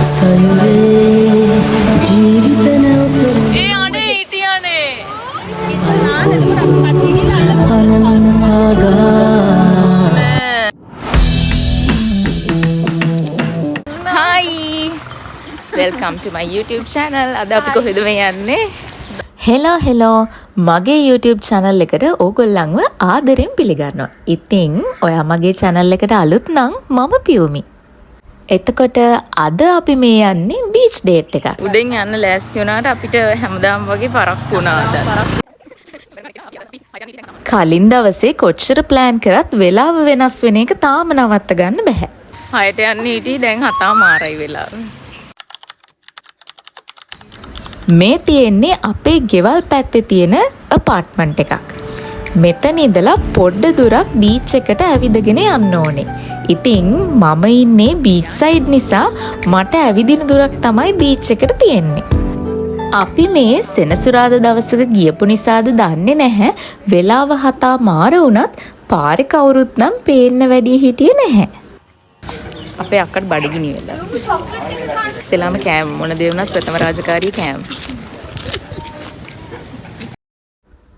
සයුරේ ජීවිත නැවත ඒ අනේ හිටියානේ Hi welcome to my YouTube channel අද අපි කොහෙද මේ යන්නේ හෙලෝ මගේ YouTube channel එකට ඕගොල්ලන්ව ආදරෙන් පිළිගන්නවා. ඉතින් ඔයා මගේ channel එකට අලුත් නම් මම පියුමි. එතකොට අද අපි මේ යන්නේ beach date එකක්. උදෙන් යන්න ලෑස්ති වුණාට අපිට හැමදාම වගේ පරක්කු වුණා අද. කලින් දවසේ කොච්චර plan කරත් වෙලාව වෙනස් වෙන එක තාම නවත්ත ගන්න බෑ. 6ට යන්න හිටියේ දැන් 7:00 වෙලාව. මේ තියෙන්නේ අපේ ගෙවල් පැත්තේ තියෙන apartment එකක්. මෙතන ඉඳලා පොඩ්ඩ දුරක් beach එකට ඇවිදගෙන යන්න ඕනේ. ඉතින් මම ඉන්නේ beach side නිසා මට ඇවිදින දුරක් තමයි beach එකට තියෙන්නේ. අපි මේ සෙනසුරාදා දවසක ගියපු නිසාද දන්නේ නැහැ වෙලාව 7:00 වුණත් පාරේ කවුරුත් නම් පේන්න වැඩි හිටියේ නැහැ. අපේ අක්කට බඩගිනි වෙලා. ඉස්සෙල්ලාම කෑම මොන දේ වුණත් ප්‍රථම රාජකාරී කෑම.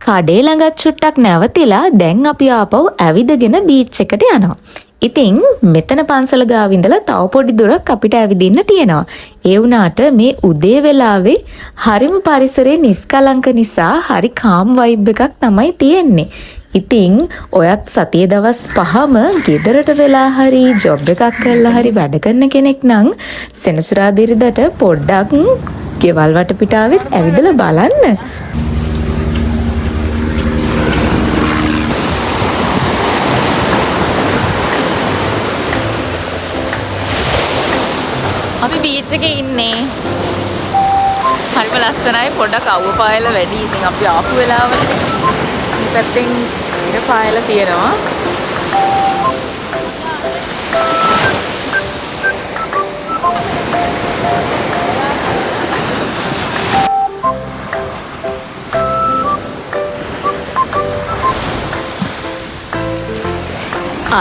කඩේ ළඟත් චුට්ටක් නැවතිලා දැන් අපි ආපහු ඇවිදගෙන බීච් එකට යනවා. ඉතින් මෙතන පන්සල ගාව ඉඳලා තව පොඩි දුරක් අපිට ඇවිදින්න තියෙනවා. ඒ වුණාට මේ උදේ වෙලාවේ හරිම පරිසරයේ නිස්කලංක නිසා හරි කාම් වයිබ් එකක් තමයි තියෙන්නේ. ඉතින් ඔයත් සතියේ දවස් 5ම ගෙදරට වෙලා හරි ජොබ් එකක් කරලා හරි වැඩ කරන කෙනෙක් නම් සෙනසුරාදා ඉරිදට පොඩ්ඩක් ගෙවල් වටපිටාවෙත් ඇවිදලා බලන්න. අපි බීච් එකේ ඉන්නේ. හරිම ලස්සනයි පොඩක් අවුව පායලා වැඩි. ඉතින් අපි ආපු වෙලාවට මේ පැත්තෙන් ඉර පායලා තියෙනවා.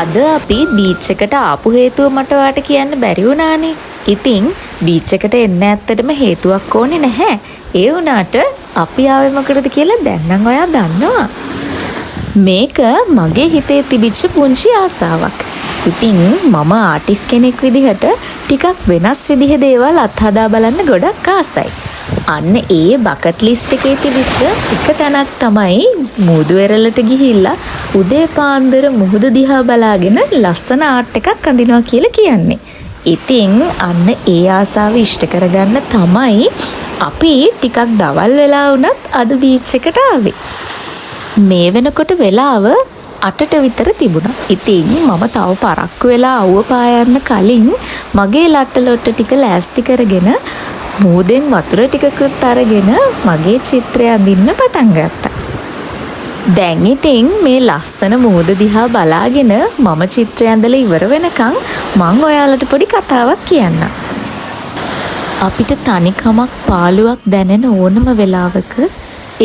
අද අපි බීච් එකට ආපු හේතුව මට ඔයාලට කියන්න බැරි වුණානේ. ඉතින් බීච් එකට එන්න ඇත්තටම හේතුවක් ඕනේ නැහැ. ඒ වුණාට අපි ආවේ මොකටද කියලා දැන් නම් ඔයා දන්නවා. මේක මගේ හිතේ තිබිච්ච පුංචි ආසාවක්. ඉතින් මම ආටිස්ට් කෙනෙක් විදිහට ටිකක් වෙනස් විදිහේ දේවල් අත්හදා බලන්න ගොඩක් ආසයි. අන්න ඒ බකට් ලිස්ට් එකේ තිබිච්ච එක තැනක් තමයි මුහුදු වෙරළට ගිහිල්ලා උදේ පාන්දර මුහුද දිහා බලාගෙන ලස්සන ආට් එකක් අඳිනවා කියලා කියන්නේ. ඉතින් අන්න ඒ ආසාව ඉෂ්ට කරගන්න තමයි අපි ටිකක් දවල් වෙලා වුණත් අද බීච් එකට ආවේ. මේ වෙනකොට වෙලාව 8ට විතර තිබුණා. ඉතින් මම තව පරක්කු වෙලා අවුව පායන්න කලින් මගේ ලට්ට ටික ලෑස්ති කරගෙන මූදෙන් වතුර ටිකකුත් අරගෙන මගේ චිත්‍රය අඳින්න පටන් ගත්තා. දැන් ඉතින් මේ ලස්සන මූද දිහා බලාගෙන මම චිත්‍රය ඇඳලා ඉවර වෙනකන් මං ඔයාලට පොඩි කතාවක් කියන්නම්. අපිට තනිකමක් පාළුවක් දැනෙන ඕනම වෙලාවක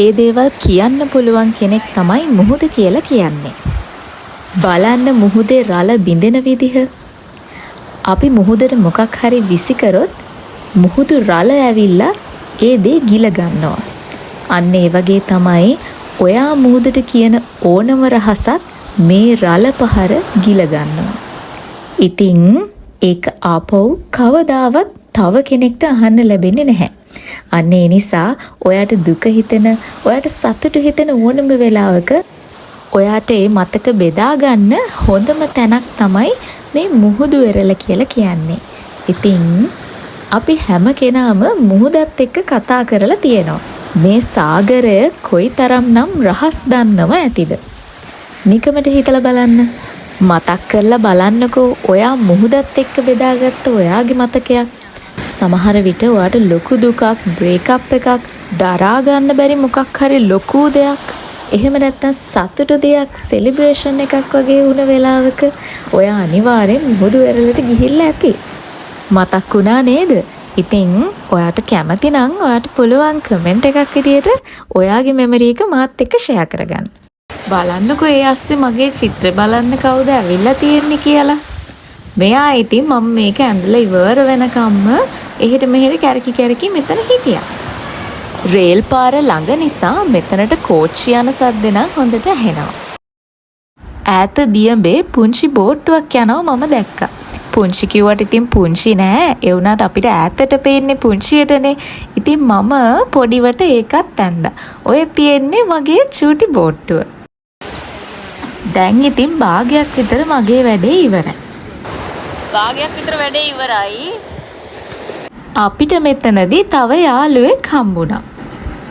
ඒ දේවල් කියන්න පුළුවන් කෙනෙක් තමයි මුහුද කියලා කියන්නේ. බලන්න මුහුදේ රළ බිඳෙන විදිහ. අපි මුහුදට මොකක් හරි විසි කරොත් මුහුදු රළ ඇවිල්ලා ඒ දේ ගිල ගන්නවා. අන්න ඒ වගේ තමයි ඔයා මුහුදට කියන ඕනම රහසක් මේ රළ පහර ගිල ගන්නවා. ඉතින් ඒක ආපහු කවදාවත් තව කෙනෙක්ට අහන්න ලැබෙන්නේ නැහැ. අන්න ඒ නිසා ඔයාට දුක හිතෙන, ඔයාට සතුටු හිතෙන ඕනම වෙලාවක ඔයාට ඒ මතක බෙදා ගන්න හොඳම තැනක් තමයි මේ මුහුදු වෙරළ කියලා කියන්නේ. ඉතින් අපි හැම කෙනාම මුහුදත් එක්ක කතා කරලා තියෙනවා. මේ සාගරය කොයිතරම්නම් රහස් දන්නව ඇතිද? නිකමට හිතලා බලන්න. මතක් කරලා බලන්නකෝ ඔයා මුහුදත් එක්ක බෙදාගත්ත ඔයාගේ මතකයක්. සමහර විට ඔයාට ලොකු දුකක්, බ්‍රේක්අප් එකක්, දරා ගන්න බැරි මොකක් හරි ලොකු දෙයක්, එහෙම නැත්නම් සතුටු දෙයක්, සෙලිබ්‍රේෂන් එකක් වගේ වුණ වෙලාවක ඔයා අනිවාර්යෙන් මුහුදු වෙරළට ගිහිල්ලා ඇති. මතක් වුණා නේද? ඉතින් ඔයාට කැමති නම් ඔයාට පුළුවන් කමෙන්ට් එකක් විදියට ඔයාගේ මෙමරි එක මාත් එක්ක ෂෙයා කරගන්න. බලන්නකෝ ඒ අස්සේ මගේ චිත්‍ර බලන්න කවුද ඇවිල්ලා තියෙන්නේ කියලා. මෙයා ඉතින් මම මේක ඇඳලා ඉවර වෙනකම්ම එහෙට මෙහෙට කැරකි කැරකි මෙතන හිටියා. රේල් පාර ළඟ නිසා මෙතනට කෝච්චි යන සද්ද නම් හොඳට ඇහෙනවා. ඈත දියඹේ පුංචි බෝට්ටුවක් යනවා මම දැක්කා. පුංචි කිව්වට ඉතින් පුංචි නෑ. ඒ වුණාට අපිට ඈතට පේන්නේ පුංචියටනේ. ඉතින් මම පොඩිවට ඒකත් ඇන්දා. ඔය තියෙන්නේ මගේ චූටි බෝට්ටුව. දැන් ඉතින් භාගයක් විතර මගේ වැඩේ ඉවරයි. භාගයක් විතර වැඩේ ඉවරයි. අපිට මෙතනදී තව යාළුවෙක් හම්බුණා.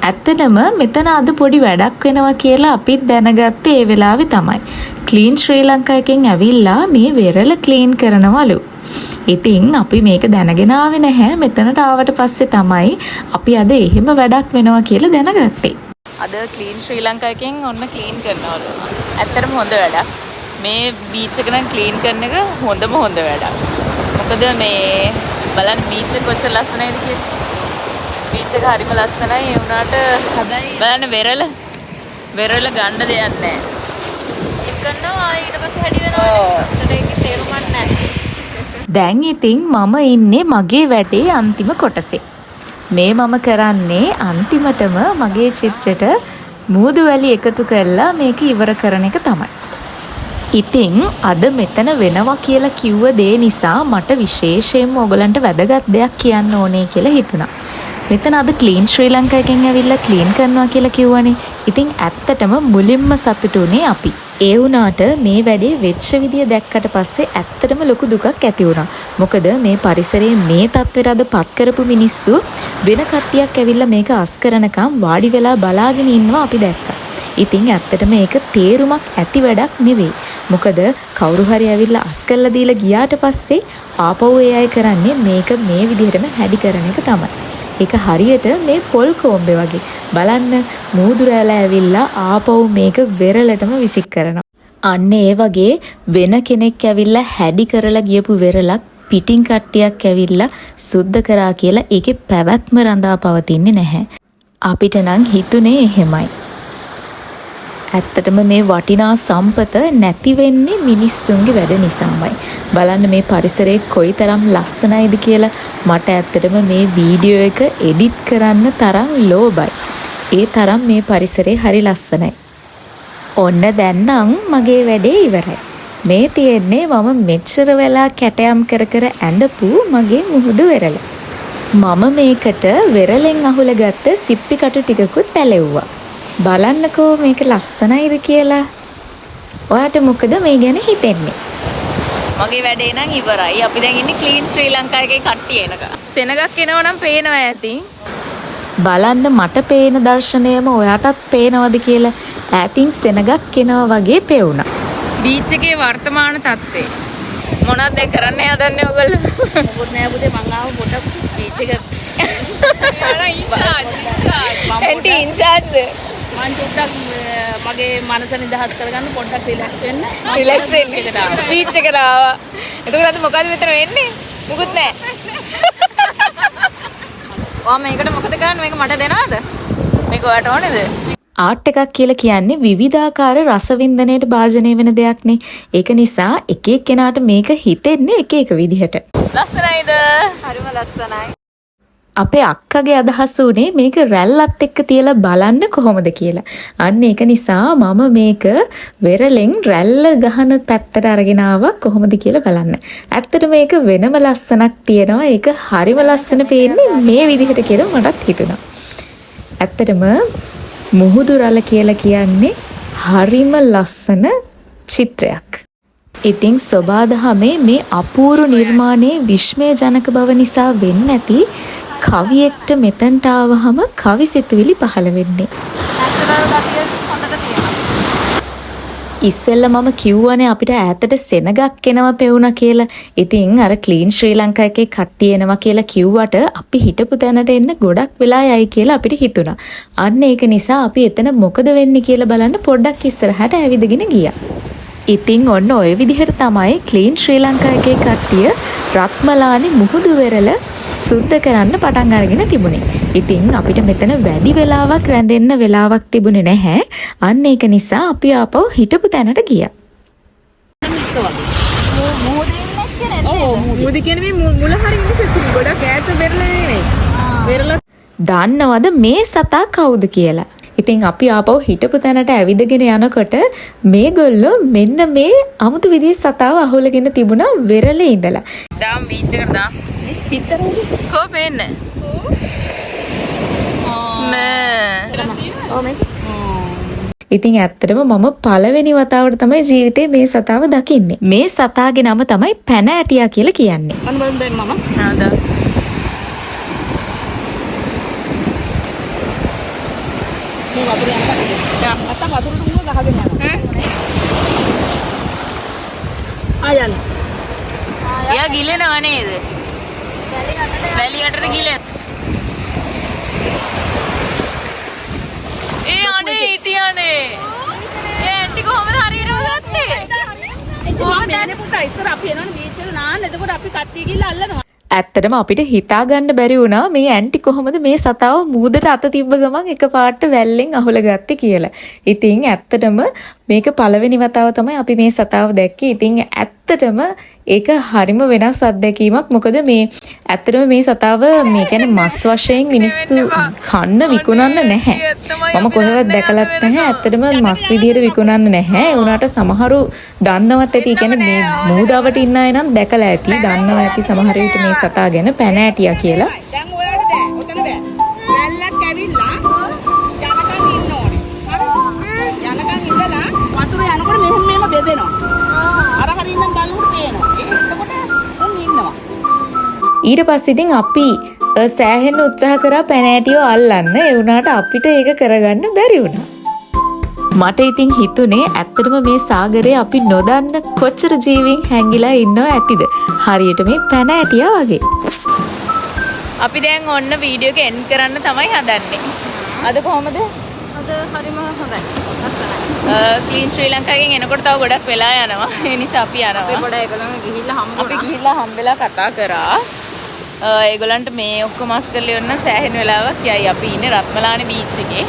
ඇත්තටම මෙතන අද පොඩි වැඩක් වෙනවා කියලා අපිත් දැනගත්තේ ඒ වෙලාවේ තමයි. ක්ලීන් ශ්‍රී ලංකා එකෙන් ඇවිල්ලා මේ වෙරළ ක්ලීන් කරනවලු. ඉතින් අපි මේක දැනගෙන ආවේ නැහැ. මෙතනට ආවට පස්සේ තමයි අපි අද එහෙම වැඩක් වෙනවා කියලා දැනගත්තේ. අද ක්ලීන් ශ්‍රී ලංකා එකෙන් ඔන්න ක්ලීන් කරනවලු. ඇත්තටම හොඳ වැඩක්. මේ බීච් එක නම් ක්ලීන් කරන එක හොඳම හොඳ වැඩක්. මොකද මේ බලන්න බීච් එක කොච්චර ලස්සනයිද කියලා. බීච් එක හරිම ලස්සනයි. ඒ වුණාට බලන්න වෙරළ ගන්න දෙයක් නැහැ. කරනවා ඊට පස්සේ හැඩි වෙනවා. ඒකේ තේරුමක් නැහැ. දැන් ඉතින් මම ඉන්නේ මගේ වැඩේ අන්තිම කොටසේ. මේ මම කරන්නේ අන්තිමටම මගේ චිත්‍රයට මූදු වැලි එකතු කරලා මේක ඉවර කරන එක තමයි. ඉතින් අද මෙතන වෙනවා කියලා කිව්ව දේ නිසා මට විශේෂයෙන්ම ඔයගලන්ට වැදගත් දෙයක් කියන්න ඕනේ කියලා හිතුණා. මෙතන අද ක්ලීන් ශ්‍රී ලංකා එකෙන් ඇවිල්ලා ක්ලීන් කරනවා කියලා කිව්වනේ. ඉතින් ඇත්තටම මුලින්ම සතුටු උනේ අපි. ඒ වුණාට මේ වැඩේ වෙච්ච විදිය දැක්කට පස්සේ ඇත්තටම ලොකු දුකක් ඇති වුණා. මොකද මේ පරිසරයේ මේ තත්ත්වයට අද පත් කරපු මිනිස්සු වෙන කට්ටියක් ඇවිල්ලා මේක අස් කරනකම් වාඩි වෙලා බලාගෙන ඉන්නවා අපි දැක්කා. ඉතින් ඇත්තටම ඒක තේරුමක් ඇති වැඩක් නෙවෙයි. මොකද කවුරු හරි ඇවිල්ලා අස් කරලා දීලා ගියාට පස්සේ ආපහු ඒ අය කරන්නේ මේක මේ විදිහටම හැඩි කරන එක තමයි. ඒක හරියට මේ පොල් කොම්බේ වගේ. බලන්න මූදු රැළ ඇවිල්ලා ආපහු මේක වෙරළටම විසික් කරනවා. අන්න ඒ වගේ වෙන කෙනෙක් ඇවිල්ලා හැඩි කරලා ගියපු වෙරළක් පිටින් කට්ටියක් ඇවිල්ලා සුද්ධ කරා කියලා ඒකේ පැවැත්ම රඳා පවතින්නේ නැහැ. අපිට නම් හිතුනේ එහෙමයි. ඇත්තටම මේ වටිනා සම්පත නැති වෙන්නේ මිනිස්සුන්ගේ වැඩ නිසාමයි. බලන්න මේ පරිසරයේ කොයිතරම් ලස්සනයිද කියලා. මට ඇත්තටම මේ වීඩියෝ එක එඩිට් කරන්න තරම් ලෝභයි. ඒ තරම් මේ පරිසරේ හරි ලස්සනයි. ඔන්න දැන් නම් මගේ වැඩේ ඉවරයි. මේ තියෙන්නේ මම මෙච්චර වෙලා කැටයම් කර කර ඇඳපු මගේ මුහුදු වෙරළ. මම මේකට වෙරළෙන් අහුලා ගත්ත සිප්පි කටු ටිකකුත් ඇලෙව්වා. බලන්නකෝ මේක ලස්සනයිද කියලා. ඔයාට මොකද මේ ගැන හිතෙන්නේ? මගේ වැඩේ නම් ඉවරයි. අපි දැන් ඉන්නේ ක්ලීන් ශ්‍රී ලංකා එකේ කට්ටිය එනක. සෙනගක් එනවා නම් පේනවා ඇති. බලන්න මට පේන දර්ශනයම ඔයාටත් පේනවද කියලා. ඈතින් සෙනගක් එනවා වගේ පෙවුණා. බීච් එකේ වර්තමාන තත්ත්වය මොනවද කරන්න හදන්නේ ඔයගොල්ලෝ? මොකොත් නෑ පුතේ මං ආව පොඩක් බීච් එක ඇන්ටි ඉන්චාර්ජ්ද? මං චුට්ටක් මගේ මනස නිදහස් කරගන්න පොඩ්ඩක් රිලැක්ස් වෙන්න. රිලැක්ස් වෙන්න බීච් එකට ආවා. එතකොට අද මොකද මෙතන වෙන්නේ? මුකුත් නෑ. ඔයා මේකට මොකද කරන්නේ? මේක මට දෙනවද? මේක ඔයාට ඕනේද? ආර්ට් එකක් කියලා කියන්නේ විවිධාකාර රසවින්දනයට භාජනය වෙන දෙයක්නේ. ඒක නිසා එක එක්කෙනාට මේක හිතෙන්නේ එක එක විදිහට. ලස්සනයිද? හරිම ලස්සනයි. අපේ අක්කගේ අදහස උනේ මේක රැල්ලත් එක්ක තියලා බලන්න කොහොමද කියලා. අන්න ඒක නිසා මම මේක වෙරළෙන් රැල්ල ගහන පැත්තට අරගෙන ආවා කොහොමද කියලා බලන්න. ඇත්තට මේක වෙනම ලස්සනක් තියෙනවා. ඒක හරිම ලස්සන පේන්නේ මේ විදිහට කියලා මටත් හිතුණා. ඇත්තටම මුහුදු රළ කියලා කියන්නේ හරිම ලස්සන චිත්‍රයක්. ඉතින් සොබාදහමේ මේ අපූර්ව නිර්මාණයේ විස්මයජනක බව නිසා වෙන්නේ නැති කවියෙක්ට මෙතනට ආවහම කවි සිතුවිලි පහළ වෙන්නේ. ඉස්සෙල්ලා මම කිව්වනේ අපිට ඈතට සෙනගක් එනවා පෙවුණා කියලා. ඉතින් අර ක්ලීන් ශ්‍රී ලංකා එකේ කට්ටිය එනවා කියලා කිව්වට අපි හිටපු තැනට එන්න ගොඩක් වෙලා යයි කියලා අපිට හිතුණා. අන්න ඒක නිසා අපි එතන මොකද වෙන්නේ කියලා බලන්න පොඩ්ඩක් ඉස්සරහට ඇවිදගෙන ගියා. ඉතින් ඔන්න ඔය විදිහට තමයි ක්ලීන් ශ්‍රී ලංකා එකේ කට්ටිය රත්මලානි මුහුදු වෙරළ සුද්ධ කරන්න පටන් අරගෙන තිබුණේ. ඉතින් අපිට මෙතන වැඩි වෙලාවක් රැඳෙන්න වෙලාවක් තිබුණේ නැහැ. අන්න ඒක නිසා අපි ආපහු හිටපු තැනට ගියා. මිස්ස වගේ. මුහුදින් එක්කනේ ඔව් මුදි කියන්නේ මේ මුල හරිය මිනිස්සු ගොඩක් ඈත වෙරළ නෙමෙයි. වෙරළ දන්නවද මේ සතා කවුද කියලා? ඉතින් අපි ආපහු හිටපු තැනට ඇවිදගෙන යනකොට මේගොල්ලෝ මෙන්න මේ අමුතු විදිහේ සතාව අහුලගෙන තිබුණා වෙරළේ ඉඳලා. දාම් බීච් එකට දාම්. පිටරේ. කො පේන්න. නෑ. ඔව් මේක. ඉතින් ඇත්තටම මම පළවෙනි වතාවට තමයි ජීවිතේ මේ සතාව දකින්නේ. මේ සතාගේ නම තමයි පැන ඇටියා කියලා කියන්නේ. මම බලන්න මම. නාදා. මේ වතුර යනවා. නැත්තම් වතුරට උඹ ගහගෙන යනවා. ආයන්. එයා ගිලෙනව නේද? වැලි යටට ගිලෙන. ඒ අනේ හිටියානේ. ඒ ඇන්ටි කොහමද හරියටම ගත්තේ? කොහොමද යන්නේ පුතා ඉස්සර අපි එනවනේ බීච් එකට නාන්න එතකොට අපි කට්ටිය ගිහලා අල්ලනවා. ඇත්තටම අපිට හිතා ගන්න බැරි වුණා මේ ඇන්ටි කොහොමද මේ සතාව මූදට අත තිබ්බ ගමන් එකපාරට වැල්ලෙන් අහුල ගත්තේ කියලා. ඉතින් ඇත්තටම මේක පළවෙනි වතාව තමයි අපි මේ සතාව දැක්කේ. ඉතින් ඇත්තටම ඒක හරිම වෙනස් අත්දැකීමක්. මොකද මේ ඇත්තටම මේ සතාව මේ කියන්නේ මස් වශයෙන් මිනිස්සු කන්න විකුණන්න නැහැ. මම කොහෙවත් දැකලත් නැහැ. ඇත්තටම මස් විදියට විකුණන්න නැහැ. ඒ වුණාට සමහරු දන්නවත් ඇති. කියන්නේ මේ මූදාවට ඉන්න අය නම් දැකලා ඇති. දන්නවා ඇති සමහර විට මේ සතා ගැන පැන ඇටියා කියලා. දැන් ඔයාලට බෑ. ඔතන බෑ. වැල්ලක් ඇවිල්ලා යනකම් ඉන්න ඕනේ. හරි. යනකම් ඉඳලා වතුර යනකොට මෙහෙම බෙදෙනවා. අර හරින්න බලනකොට පේනවා. එතකොට උන් ඉන්නවා. ඊට පස්සේ ඉතින් අපි සෑහෙන උත්සාහ කරා පැන ඇටියෝ අල්ලන්න. ඒ වුණාට අපිට ඒක කරගන්න බැරි වුණා. මට ඉතින් හිතුනේ ඇත්තටම මේ සාගරේ අපි නොදන්න කොච්චර ජීවීන් හැංගිලා ඉන්නව ඇතිද? හරියට මේ පැන ඇටියා වගේ. අපි දැන් ඔන්න වීඩියෝ එක එන්ඩ් කරන්න තමයි හදන්නේ. අද කොහමද? අද හරිම හොඳයි. ලස්සනයි. ක්ලීන් ශ්‍රී ලංකාවෙන් එනකොට තව ගොඩක් වෙලා යනවා. ඒ නිසා අපි යනවා. අපි පොඩ ඒගොල්ලන් ගිහිල්ලා හම්බුණා. අපි ගිහිල්ලා හම්බෙලා කතා කරා. ඒගොල්ලන්ට මේ ඔක්කොම මස් කරලා යන්න සෑහෙන වෙලාවක් යයි. අපි ඉන්නේ රත්මලානේ බීච් එකේ.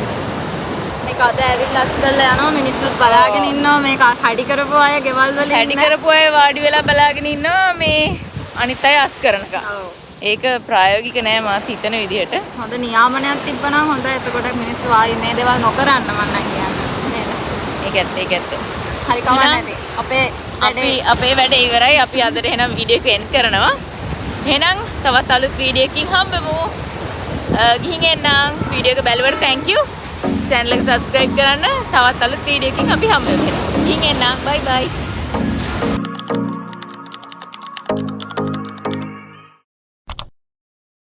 මේක අද ඇවිල්ලා අස්කල්ලා යනවා මිනිස්සුත් බලාගෙන ඉන්නවා මේක හැඩි කරපු අය ගෙවල් වල හැඩි කරපු අය වාඩි වෙලා බලාගෙන ඉන්නවා මේ අනිත් අය අස් කරනකම්. ඒක ප්‍රායෝගික නෑ මාත් හිතන විදිහට. හොඳ නියාමනයක් තිබ්බනම් හොඳයි. එතකොට මිනිස්සු ආයි මේ දේවල් නොකරන්න මම නම් කියන්නේ. නේද? ඒක ඇත්ත. හරි කමක් නැති. අපේ වැඩ ඉවරයි. අපි අදට එහෙනම් වීඩියෝ එක එන්ඩ් කරනවා. එහෙනම් තවත් අලුත් වීඩියෝ එකකින් හම්බෙමු. ගිහින් එන්නම්. වීඩියෝ එක බැලුවට thank you. channel එක subscribe කරන්න. තවත් අලුත් වීඩියෝ එකකින් අපි හම්බෙමු. ගිහින් එන්නම්. bye bye.